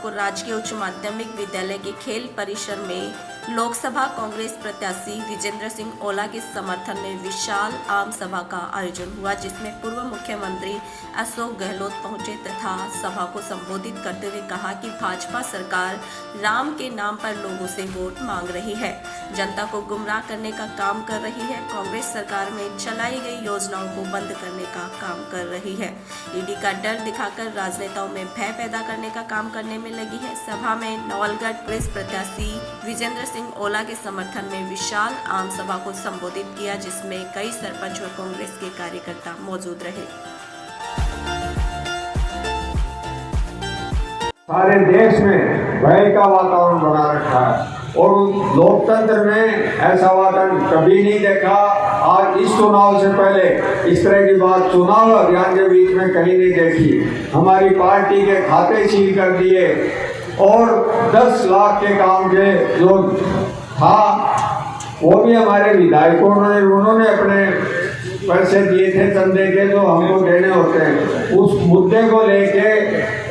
को राजकीय उच्च माध्यमिक विद्यालय के खेल परिसर में लोकसभा कांग्रेस प्रत्याशी विजेंद्र सिंह ओला के समर्थन में विशाल आम सभा का आयोजन हुआ, जिसमें पूर्व मुख्यमंत्री अशोक गहलोत पहुंचे तथा सभा को संबोधित करते हुए कहा कि भाजपा सरकार राम के नाम पर लोगों से वोट मांग रही है, जनता को गुमराह करने का काम कर रही है। कांग्रेस सरकार में चलाई गई योजनाओं को बंद करने का काम कर रही है। ईडी का डर दिखाकर राजनेताओं में भय पैदा करने का काम करने में लगी है। सभा में नवलगढ़ कांग्रेस प्रत्याशी विजेंद्र सिंह ओला के समर्थन में विशाल आम सभा को संबोधित किया, जिसमें कई सरपंच और कांग्रेस के कार्यकर्ता मौजूद रहे। सारे देश में भय का वातावरण बना रखा है और लोकतंत्र में ऐसा वातावरण कभी नहीं देखा। आज इस चुनाव से पहले इस तरह की बात चुनाव अभियान के बीच में कहीं नहीं देखी। हमारी पार्टी के खाते सील कर दिए और 10 लाख के काम के जो था वो भी हमारे विधायकों ने उन्होंने अपने पैसे दिए थे चंदे के जो हमको देने होते हैं, उस मुद्दे को लेके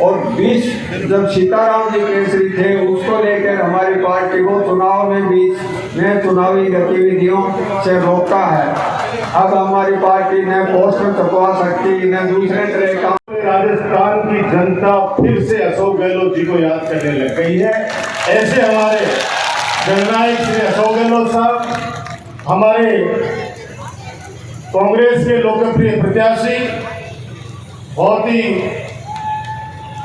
और 20 जब सीताराम जी केसरी थे उसको लेकर हमारी पार्टी को चुनाव में बीच में चुनावी गतिविधियों से रोका है। अब हमारी पार्टी ने पोस्टर छपवा सकती, न दूसरे तरह का। राजस्थान की जनता फिर से अशोक गहलोत जी को याद करने लग गई है। ऐसे हमारे जननायक श्री अशोक गहलोत साहब हमारे कांग्रेस के लोकप्रिय प्रत्याशी, बहुत ही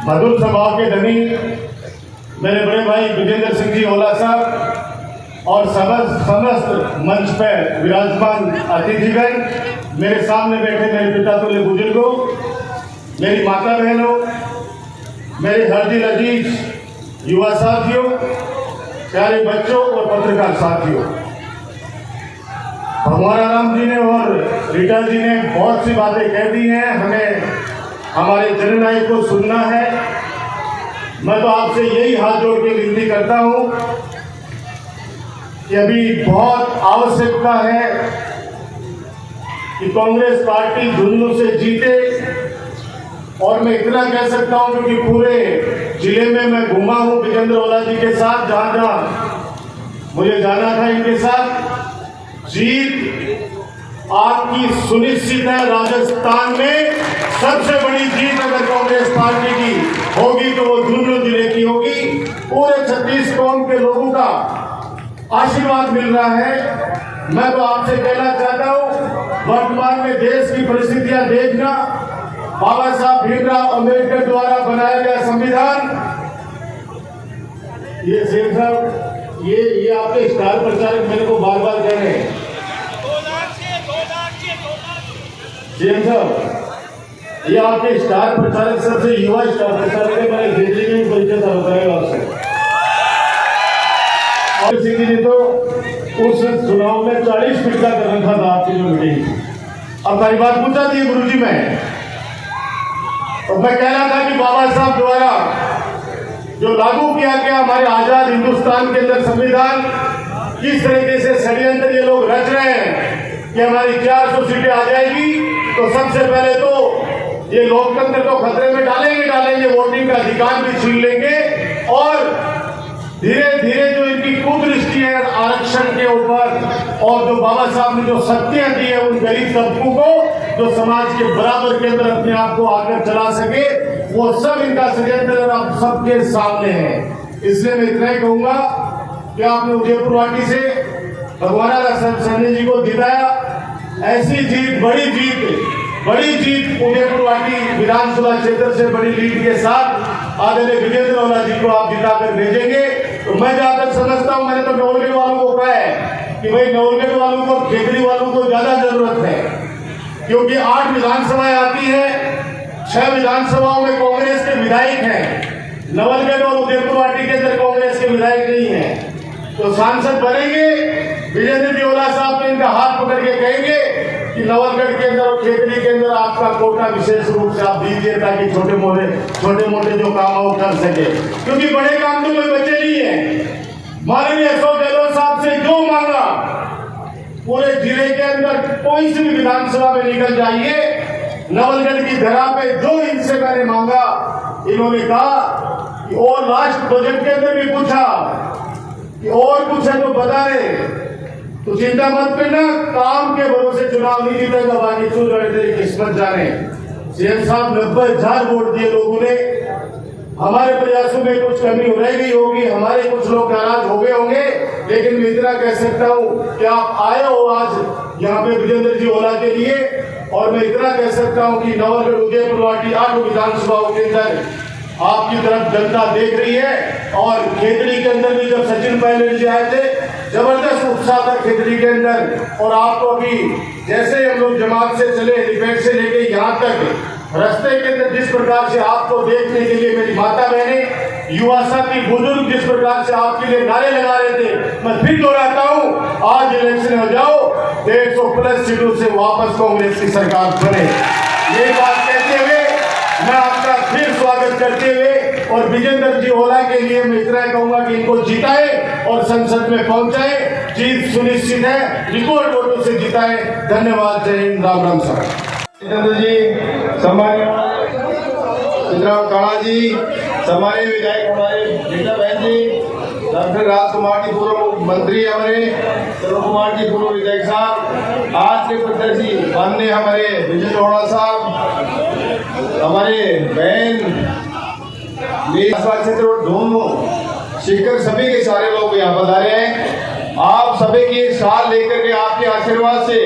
मधुर स्वभाव के धनी मेरे बड़े भाई विजेंद्र सिंह जी ओला साहब और समस्त मंच पर विराजमान अतिथिगण, मेरे सामने बैठे मेरे पिता तुल्य बुजुर्गों, मेरी माता बहनों, मेरे हरदिल अजीज युवा साथियों, प्यारे बच्चों और पत्रकार साथियों, भगवान राम जी ने और रीटा जी ने बहुत सी बातें कह दी हैं। हमें हमारे जननायक को सुनना है। मैं तो आपसे यही हाथ जोड़ के विनती करता हूं कि अभी बहुत आवश्यकता है कि कांग्रेस पार्टी धुंधलों से जीते। और मैं इतना कह सकता हूं क्योंकि पूरे जिले में मैं घूमा हूं विजेंद्र ओला जी के साथ, जहां जहां मुझे जाना था इनके साथ। जीत आपकी सुनिश्चित है। राजस्थान में सबसे बड़ी जीत अगर कांग्रेस पार्टी की होगी तो वो झुंझुनू जिले की होगी। पूरे 36 कौम के लोगों का आशीर्वाद मिल रहा है। मैं तो आपसे कहना चाहता हूं, वर्तमान में देश की परिस्थितियां देखना, बाबा साहब भीमराव अम्बेडकर द्वारा बनाया गया संविधान, ये सेठ साहब ये आपके स्टार प्रचारक मेरे को बार बार कह रहे हैं। सेठ साहब ये आपके स्टार प्रचारक, सबसे युवा स्टार प्रचारक है। मैंने दिल्ली में परिचय था बताएगा आपसे। और सिंह जी तो उस चुनाव में 40 फीट का कर रखा था आपकी जो मीटिंग थी। अब सारी बात पूछा थी गुरु जी में, और मैं कह रहा था कि बाबा साहब द्वारा जो लागू किया गया हमारे आजाद हिंदुस्तान के अंदर संविधान, किस तरीके से षड्यंत्र ये लोग रच रहे हैं कि हमारी 400 सीटें आ जाएगी तो सबसे पहले तो ये लोकतंत्र को खतरे में डालेंगे, वोटिंग का अधिकार भी छीन लेंगे और धीरे धीरे जो इनकी कुदृष्टि है आरक्षण के ऊपर और जो बाबा साहब ने जो शक्तियां दी है उन गरीब तबकों को जो समाज के बराबर के अंदर अपने आप को आकर चला सके, वो सब इनका षड्यंत्र अब सबके सामने है। इसलिए मैं इतना ही कहूंगा कि आपने उदयपुर वाटी से भगवान सन्नी जी को जिताया। ऐसी जीत, बड़ी जीत उदयपुर वाटी विधानसभा क्षेत्र से बड़ी लीड के साथ आदरणीय विजेंद्र ओला जी को आप जिताकर भेजेंगे। तो मैं जहां तक समझता हूं, मैंने तो नवलगढ़ वालों को कहा है कि भाई नवलगढ़ वालों को, खेतरी वालों को ज्यादा जरूरत है, क्योंकि 8 विधानसभाएं आती है, 6 विधानसभाओं में कांग्रेस के विधायक हैं। नवलगढ़ और उदयपुर वाटी के अंदर कांग्रेस के विधायक नहीं है। तो सांसद बनेंगे, विजेंद्र जी ओला साहब तो इनका हाथ पकड़ के कहेंगे कि नवलगढ़ के अंदर और खेतरी के अंदर आपका कोटा विशेष रूप से आप दीजिए ताकि छोटे मोटे जो काम हो कर सके, क्योंकि बड़े काम तो कोई बचे नहीं है। माननीय अशोक गहलोत साहब से जो मांगा पूरे जिले के अंदर कोई सी भी विधानसभा में निकल जाइए, नवलगढ़ की धरा पे जो इनसे मैंने मांगा, इन्होंने कहा कि और लास्ट बजट के अंदर भी पूछा कि और कुछ है तो बता रहे, तो चिंता मत करना, काम के भरोसे चुनाव नहीं जीतेगा, बाकी तू लड़ते किस्मत जाने। सीएम साहब 90,000 वोट दिए लोगों ने, हमारे प्रयासों में कुछ कमी रह गई होगी, हमारे कुछ लोग नाराज हो गए होंगे, लेकिन मैं इतना कह सकता हूँ कि आप आए हो आज यहाँ पे विजेंद्र जी ओला के लिए, और मैं इतना कह सकता हूँ कि नवलगढ़ उदयपुर वाटी 8 विधानसभाओं के अंदर आपकी तरफ जनता देख रही है। और खेतड़ी के अंदर भी जब सचिन पायलट जी आए थे, जबरदस्त उत्साह था खेतड़ी के अंदर, और आपको अभी जैसे हम लोग जमात से चले, डिबेट से लेके यहाँ तक रास्ते के अंदर जिस प्रकार से आपको देखने के लिए मेरी माता बहने, युवा साथी, बुजुर्ग जिस प्रकार से आपके लिए नारे लगा रहे थे, मैं फिर दोहराता हूँ, आज इलेक्शन हो जाओ, 150+ सीटों से वापस कांग्रेस की सरकार बने। ये बात कहते हुए मैं आपका फिर स्वागत करते हुए, और विजेंद्र जी ओला के लिए मैं इतना कहूंगा कि इनको जिताए और संसद में पहुंचाए, जीत सुनिश्चित है, रिकॉर्ड वोटों से जिताए। धन्यवाद, जय हिंद, राम राम सर। जितेंद्र जी, सम्मानित सिद्धराम काणा जी, सम्मानित विधायक हमारे बेटा बहन जी, डॉक्टर राजकुमार जी पूर्व मंत्री, हमारे तरुण कुमार जी पूर्व विधायक साहब, आज के प्रत्याशी माननीय हमारे विजय जोड़ा साहब, हमारे बहन क्षेत्र दोनों शिक्षक, सभी के सारे लोग यहाँ पधारे हैं। आप सभी की साथ लेकर के आपके आशीर्वाद से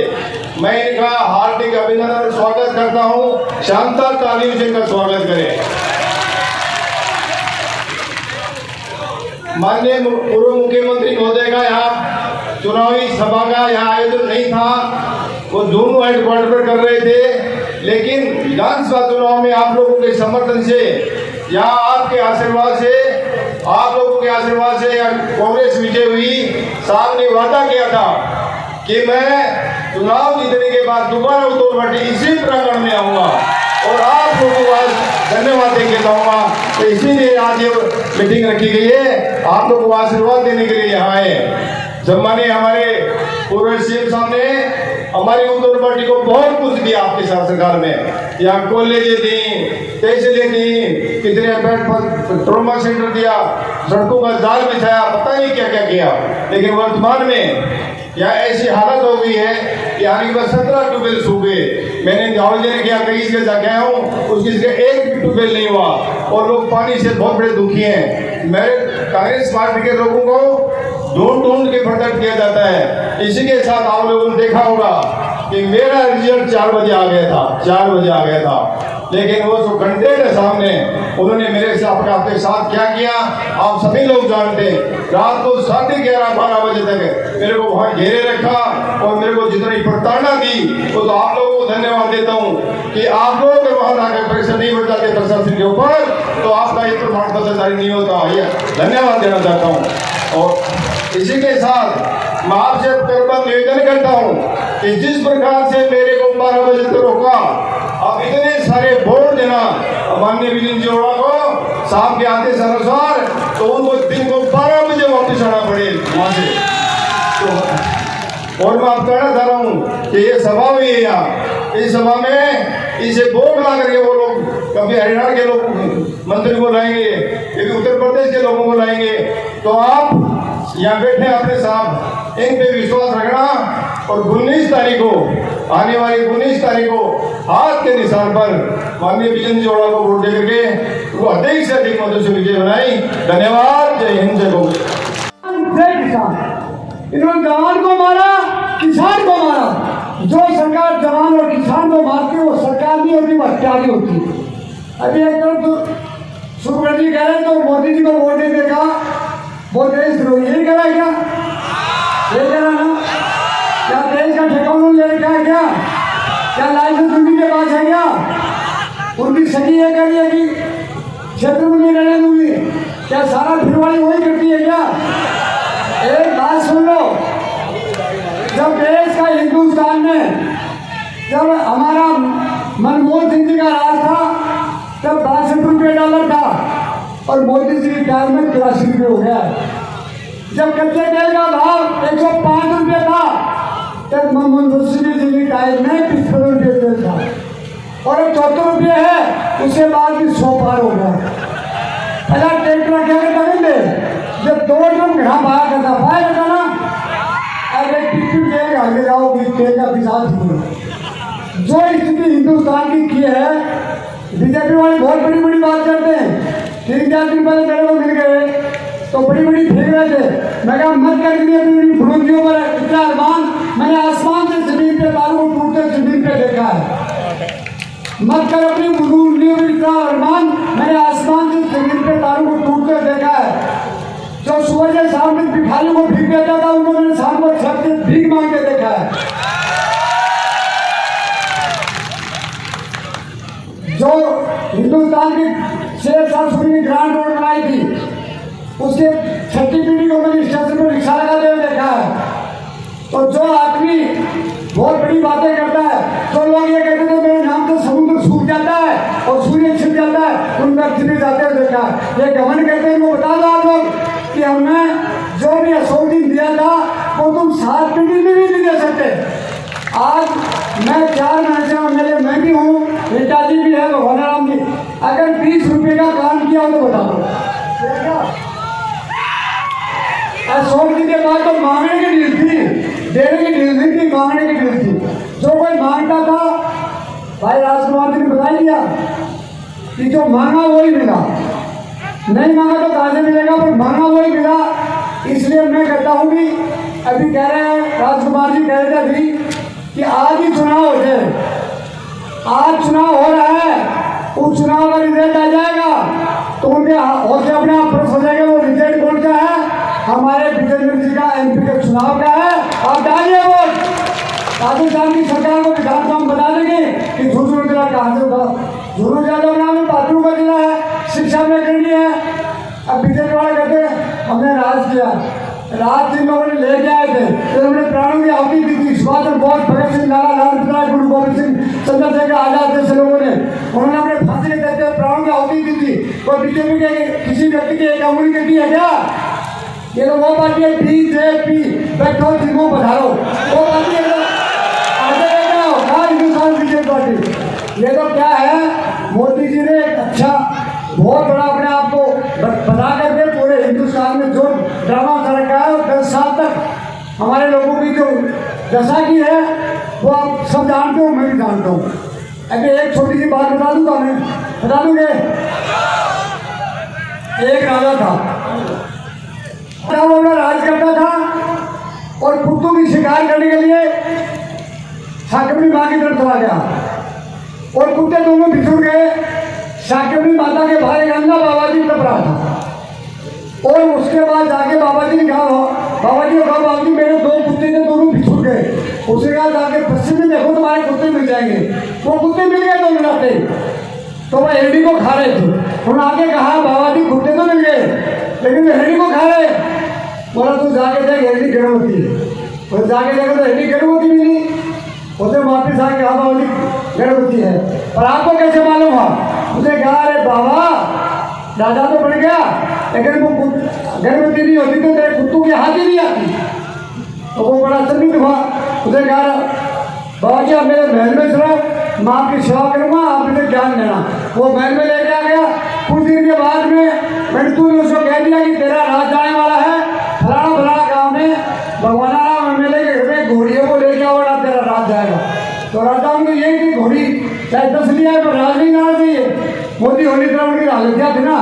मैं इनका हार्दिक अभिनंदन और स्वागत करता हूँ। शानदार तालियों से इनका स्वागत करें। माननीय पूर्व मुख्यमंत्री महोदय का यहाँ चुनावी सभा का यहाँ आयोजन नहीं था, वो दोनों हेडक्वार्टर पर कर रहे थे, लेकिन विधानसभा चुनाव में आप लोगों के समर्थन से, यहाँ आपके आशीर्वाद से, आप लोगों के आशीर्वाद से कांग्रेस विजय हुई। साहब ने वादा किया था कि मैं चुनाव जीतने के बाद दोबारा उदयपुर इसी प्रांगण में आऊंगा, और आप लोगों को आज धन्यवाद देके जाऊंगा। तो इसीलिए आज ये मीटिंग रखी गई है, आप लोगों को आशीर्वाद देने के लिए यहाँ आए। जब माने हमारे पूर्व सीएम साहब ने हमारी उदयपुर पार्टी को बहुत कुछ दिया आपके शासनकाल में, यहाँ कॉलेजें दी, तहसीलें दी, कितने ट्रॉमा सेंटर दिया, सड़कों का जाल बिछाया, पता नहीं क्या क्या किया। लेकिन वर्तमान में यहाँ ऐसी हालत हो गई है कि आने के बाद 17 ट्यूबवेल सूख गए। मैंने जावड़े किया, कई जगह जाके आया हूँ, उसकी जगह एक भी ट्यूबवेल नहीं हुआ, और लोग पानी से बहुत बड़े दुखी हैं। मेरे कांग्रेस पार्टी के लोगों को ढूंढ के प्रकट किया जाता है। इसी के साथ आप लोगों ने देखा होगा कि मेरा रिजल्ट 4 बजे आ गया था, 4 बजे आ गया था, लेकिन वो जो घंटे के सामने उन्होंने मेरे साथ आपके साथ क्या किया आप सभी लोग जानते हैं। रात को 11:30-12 बजे तक मेरे को वहाँ घेरे रखा, और मेरे को जितनी प्रताड़ना दी, वो तो आप लोगों को धन्यवाद देता हूँ कि आप लोग अगर वहाँ आकर परीक्षा नहीं बढ़ जाते प्रशासन के ऊपर, तो आपका ये प्रमाण पत्र जारी नहीं होता। ये धन्यवाद देना चाहता हूँ। और इसी के साथ मैं आपसे करबद्ध निवेदन करता हूँ कि जिस प्रकार से मेरे को 12 बजे तक रोका, अब इतने सारे वोट देना माननीय विजेंद्र जी ओला को साहब के आदेश अनुसार, तो उनको दिन को 12 बजे वापस आना पड़े वहां से। तो और मैं आप कहना चाह रहा हूँ कि ये सभा हुई है यहाँ, इस सभा में इसे वोट ला करके वो लोग कभी हरियाणा के लोग मंत्री को लाएंगे, कभी उत्तर प्रदेश के लोगों को लाएंगे, तो आप यहाँ बैठे अपने साहब इन पे विश्वास रखना। और 19 तारीख को, आने वाली 19 तारीख को हाथ के निशान पर माननीय विजेंद्र जी ओला को वोट दे करके वो अधिक से अधिक मतों से विजय बनाई। धन्यवाद, जय हिंद, जय गौ। जय किसान। इन्होंने जवान को मारा, किसान को मारा। जो सरकार जवान और किसान को मारती है वो सरकार नहीं होती, वो हत्यारी होती है। अभी एक तरफ तो सुब्रत जी कह रहे तो मोदी जी को वोट नहीं देखा, वो देशद्रोही यही करा क्या? ये करा ना? क्या देश का ठिकाना ले रखा है क्या? क्या लाइसेंस उनकी के पास है क्या? उनकी सही है कर रही कि क्षेत्र में नहीं रहने दूंगी? क्या सारा फिरवाड़ी वही करती है क्या? एक बात सुन लो, जब देश का हिंदुस्तान में जब हमारा मनमोहन सिंह जी का राज था तब 62 रुपये डॉलर था, और मोदी जी के टाइम में 83 रुपये हो गया। जब कच्चे तेल का भाव 105 रुपये था तब मनमोहन सिंह जी के टाइम में 75 रुपये तेल था, और अब 74 रुपये है, उसके बाद भी 100 पार हो गया। पहला ट्रैक्टर क्या करता है जब 2 ड्रम घड़ा पाया करता ना, अरे टिकट के आगे जाओ तेल का पिसाब जो स्थिति हिंदुस्तान की है। बीजेपी वाले बहुत बड़ी बड़ी बात करते हैं, 3-4 दिन पहले मेरे को मिल गए तो बड़ी बड़ी फेंक रहे थे। मैं कहा मत कर दिए अपनी बुलंदियों पर इतना अरमान, मैंने आसमान से जमीन पे तारों को टूटते जमीन पे देखा है। मत कर अपनी बुलंदियों पर इतना अरमान, मैंने आसमान से जमीन पे तारों को टूटते देखा है। जो सुबह के सामने भिखारियों को भीख देता था उनको मैंने शाम को छत से भीख मांग के देखा है। जो हिंदुस्तान की 6-7 की ग्रांड रोड बनाई थी उसके 6ठी पीढ़ी को मैंने स्टेशन पर रिक्शा लगाते हुए देखा है। तो जो आदमी बहुत बड़ी बातें करता है, तो लोग ये कहते थे मेरे नाम से समुद्र सूख जाता है और सूर्य छिप जाता है, उन व्यक्ति भी जाते हुए देखा है। ये घमंड कहते हैं, उनको बता दो आप लोग कि हमने जो भी 100 दिन दिया था वो तुम 7 पीढ़ी में भी नहीं दे सकते। आज मैं 4 महीने से मेरे मैं भी हूँ, नेताजी भी है, भगवान राम जी, अगर 20 रुपये का काम किया हो तो बता दो। 100 दिन के बाद तो मांगने की डील थी, देने की डील नहीं थी, मांगने की डील थी। जो कोई मांगता था भाई राजकुमार जी ने बता दिया कि जो मांगा वही मिला, नहीं मांगा तो कहाँ से मिलेगा, पर मांगा वही मिला। इसलिए मैं कहता हूँ कि अभी कह रहे हैं राजकुमार जी कह रहे थे अभी कि आज ही चुनाव हो जाए, आज चुनाव हो रहा है, उस चुनाव का रिजल्ट आ जाएगा तो उनके हौसले अपने आप प्रश्न हो जाएगा। वो रिजल्ट कौन सा है? हमारे विजेंद्र जी का MP के चुनाव का है। और डालिए वोट, पाकिस्तान की सरकार को विधानसभा में बता देंगे कि झुंझुनू जिला कहाँ से होगा। झुंझुनू जादव नाम में बाथरूम का जिला है, शिक्षा में करनी है। अब बीजेपी वाले कहते हमने राज किया, राज जिन लोगों ने लेके आए थे तो उन्होंने प्राणों की आहुति दी थी। सुभाष चंद्र बोस, भगत सिंह, लाला लाजपत राय, गुरु गोविंद सिंह, चंद्रशेखर आजाद जैसे लोगों ने उन्होंने अपने फांसी के देते प्राणों की आहुति दी थी। कोई बीजेपी के किसी व्यक्ति की एक अंगुली के दी है क्या? ये तो वो पार्टी है BJP, बैठो दिनों पधारो, वो पार्टी है आगे बैठा हिंदुस्तान बीजेपी पार्टी। ये तो क्या है, मोदी जी ने एक अच्छा बहुत बड़ा अपने आप को बना करके पूरे हिंदुस्तान में जो ड्रामा कर रखा है, 10 साल तक हमारे लोगों की जो दशा की है वो आप सब जानते हो, मैं भी जानता हूँ। अभी एक छोटी सी बात बता दूँ तो हमें बता दूँगे, एक राजा था, वो राज करता था और कुत्तों की शिकार करने के लिए साकेबरी माँ की तरफ चला गया और कुत्ते दोनों बिछुड़ गए। साकेबरी माता के भाई गंगा बाबा जी तप रहा था और उसके बाद जाके बाबा जी ने कहा, बाबा जी को कहा बाबा जी मेरे 2 कुत्ते थे, दोनों बिछुड़ गए। उसने कहा जाके पश्चिम में देखो तुम्हारे कुत्ते मिल जाएंगे। वो कुत्ते मिल गए 2 मिनट तो वह हिरनी को खा रहे थे। उन्होंने आगे कहा बाबा जी कुत्ते तो मिल गए लेकिन हिरनी को खा रहे। बोला तू जाके देख हिरनी गर्भवती है। और जाके देखो तो हिरनी गर्भवती मिली। उसे वापिस आके कहा बाबा जी गर्भवती है, और आपको कैसे मालूम हुआ? उसने कहा अरे बाबा राजा तो बन गया लेकिन वो गर्भवती नहीं होती तो तेरे कुत्तों की हाथ ही नहीं आती। तो वो बड़ा चंदित हुआ। उसने कहा बाबा जी आप मेरे महल में चलो, मैं आपकी सेवा करूँगा, आप मुझे ज्ञान देना। वो महल में लेके आ गया। कुछ दिन के बाद में मृत्यु ने उसको कह दिया कि तेरा राज जाने वाला है, फलाना फलाना गाँव में भगवान राम MLA के घर में घोड़ियों को लेके आओ ना, तेरा राज जाएगा। तो राजाओं ने यही थी घोड़ी चाहे 10 लिया है पर राज नहीं लाना चाहिए। मोदी होली तरह उनकी हालत क्या थी ना,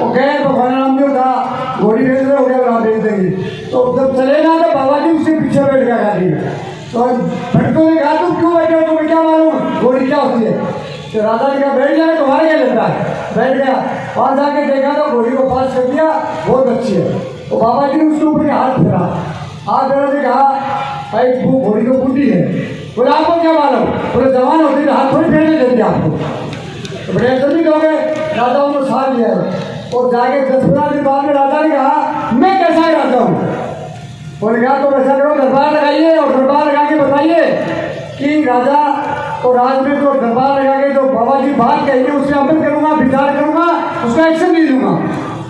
वो गए भगवान राम जी था घोड़ी बेच रहे हो गया राम बेच देंगे। तो जब चले ना तो बाबा जी उसके पीछे बैठ गया गाड़ी में। तो भक्तों ने कहा तुम क्यों बैठे हो, तुम्हें क्या मालूम घोड़ी क्या होती है? तो राजा जी का बैठ जाए तुम्हारे क्या लेता है? बैठ गया। वहाँ जाके देखा तो घोड़ी को पास कर दिया, बहुत अच्छी है। तो बाबा जी ने उसके ऊपर हाथ फेरा। हाथ फेरा से कहा भाई वो घोड़ी तो बूढ़ी है। बोले आपको क्या मालूम? बोले जवान होती तो हाथ थोड़ी फेरने देती आपको। तो बड़े सभी लोग राजाओं को साथ लिया और जाके 10-15 दिन बाद में राजा ने कहा मैं कैसा राजा हूँ। बोले कहा तो ऐसा करो दरबार लगाइए और दरबार लगा के बताइए कि राजा को राज में जो दरबार लगा के जो बाबा जी बात कहेंगे उससे अमल करूँगा, विचार करूँगा, उसका एक्शन नहीं लूँगा।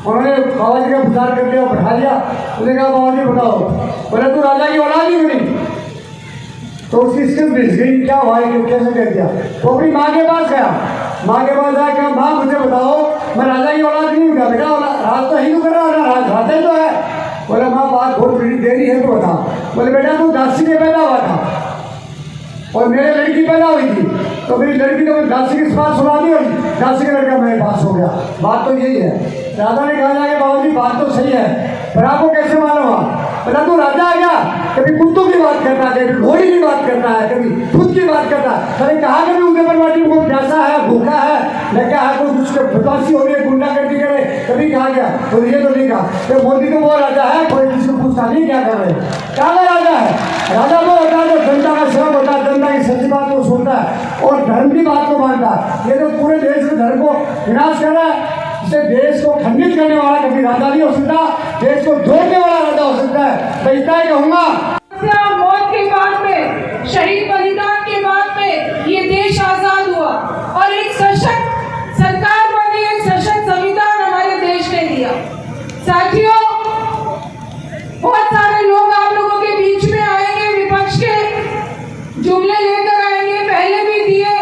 उन्होंने बाबा जी का विचार कर लिया, बैठा लिया। उसने कहा बाबा जी बताओ। बोले तू राजा की औलाद ही बनी। तो उसकी स्किल मिल गई, क्या हुआ है कैसे कर दिया। तो अपनी माँ के पास गया। माँ के पास जाकर माँ मुझे बताओ मैं राजा की औलाद नहीं हूँ, बेटा राज तो हिंदू कर रहा है, राज राजा तो है। बोले माँ बात बहुत बड़ी देरी है तो बता। बोले बेटा तू दासी में पैदा हुआ था और मेरे लड़की पैदा हुई थी, तो मेरी लड़की को दासी के पास सुना दी और दासी का लड़का मेरे पास हो गया। बात तो यही है। राजा ने कहा जाके बाबू जी बात तो सही है, पर आपको कैसे मालूम हुआ? बोला तू राजा आ गया, कभी कुत्तों की बात करता है, कभी घोड़ी की बात करता है, कभी खुद की बात करता है। मैंने कहा कभी उनके परिवार को प्यासा है, भूखा है, लगा है, कोई कुछ बदमाशी हो रही है, गुंडागर्दी करे, कभी कहा गया तो ये तो नहीं कहा। तो मोदी तो वो राजा है, कोई किसी को पूछता नहीं क्या कर रहे क्या राजा है। राजा वो होता है जो जनता का सेवक होता है, जनता की सच्ची बात को सुनता है और धर्म की बात को मानता है। ये तो पूरे देश में धर्म को विनाश कर रहा है। इसे देश को खंडित करने वाला कभी राजा नहीं हो सकता, देश को जोड़ने वाला राजा हो सकता है। मैं इतना ही कहूँगा, मौत के बाद में, शहीद बलिदान के बाद में ये देश आजाद हुआ और एक सशक्त सरकार बनी, एक सशक्त संविधान हमारे देश ने दिया। साथियों, बहुत सारे लोग आप लोगों के बीच में आएंगे, विपक्ष के जुमले लेकर आएंगे, पहले भी दिए,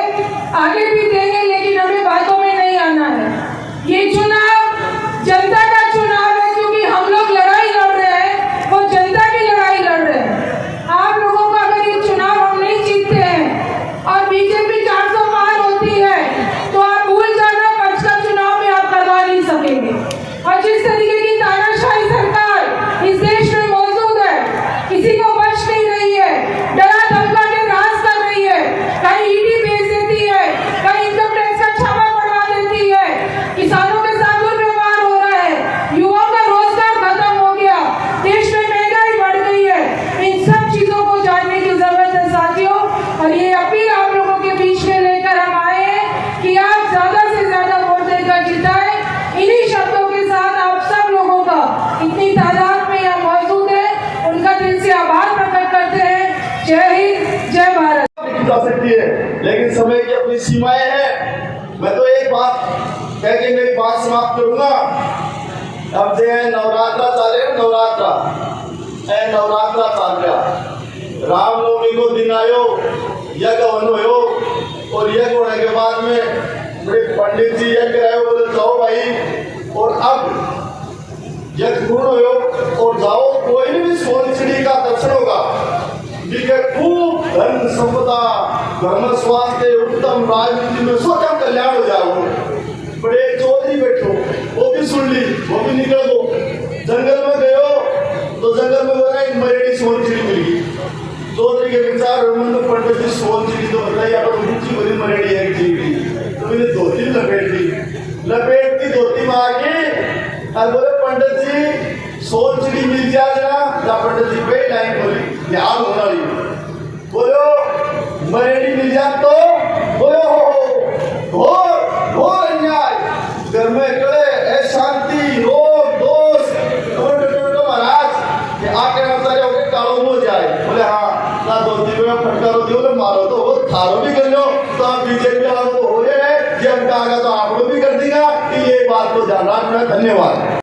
आगे भी देंगे, लेकिन हमें बातों में नहीं आना है। ये चुनाव जनता का चुनाव है, क्योंकि हम लोग लड़ाई लड़ रहे हैं, वो जनता की लड़ाई लड़ रहे हैं। आप लोगों का अगर ये चुनाव हम नहीं जीतते हैं और बीजेपी 400 पार होती है, तो आप भूल जाना, पक्ष का चुनाव में आप करवा नहीं सकेंगे। और जिस तरीके की तानाशाही सरकार इस देश में मौजूद है, किसी को बच नहीं रही है, डरा धमका के राज कर रही है, कहीं ईडी भेज देती है, कहीं इनकम टैक्स का छापा पड़वा देती है, किसानों के साथ दुर्व्यवहार हो रहा है, युवाओं का रोजगार खत्म हो गया, देश में महंगाई बढ़ गई है। इन सब चीजों को जानने की जरूरत है साथियों, और ये अपील आप लोगों के बीच में लेकर हम आए हैं कि आप ज्यादा से ज्यादा वोट देकर जिताएं। इन्हीं शब्दों के साथ आप सब लोगों का इतनी तादाद में यहाँ मौजूद है, उनका दिल से आभार प्रकट करते हैं। जय हिंद, जय भारत। जा सकती है, लेकिन समय की अपनी सीमाएं हैं। मैं तो एक बात कह के मेरी बात समाप्त करूंगा। अब जो है नवरात्रा चाले, नवरात्रा चाल गया, रामनवमी को दिन आयो, यज्ञ वन हो, और यज्ञ होने के बाद में बड़े पंडित जी यज्ञ कराए, बोले जाओ भाई, और अब यज्ञ पूर्ण हो और जाओ, कोई भी सोन चिड़ी का दर्शन होगा, खूब धन संपदा, धर्म स्वास्थ्य, उत्तम राजनीति में स्वतंत्र कल्याण हो जाओ। बड़े चौधरी बैठो, वो भी सुन ली, वो भी निकल दो। जंगल में गयो तो जंगल में बोला एक मरेड़ी सोन चिड़ी मिल गई। चौधरी के विचार पंडित जी सोन चिड़ी तो बताइए, अगर ऊंची बड़ी मरेड़ी है चिड़ी, तो मैंने धोती लपेट की धोती में आके और बोले पंडित जी सोन चिड़ी मिल जाए ना, पंडित जी पे लाइन बोली ध्यान होना रही, बोलो मरेड़ी मिल जाए तो बोलो घोर अन्याय, घर में कड़े अशांति, रोग दोष, महाराज के आके नजर हो गए कालो हो जाए। बोले हाँ ना धोती में फटकारो दियो, मारो तो वो थारो भी कर लो, तो आप बीजेपी वालों को हो रहे हैं, जब कहा तो आप लोग भी कर देगा कि ये बात को ध्यान रखना। धन्यवाद।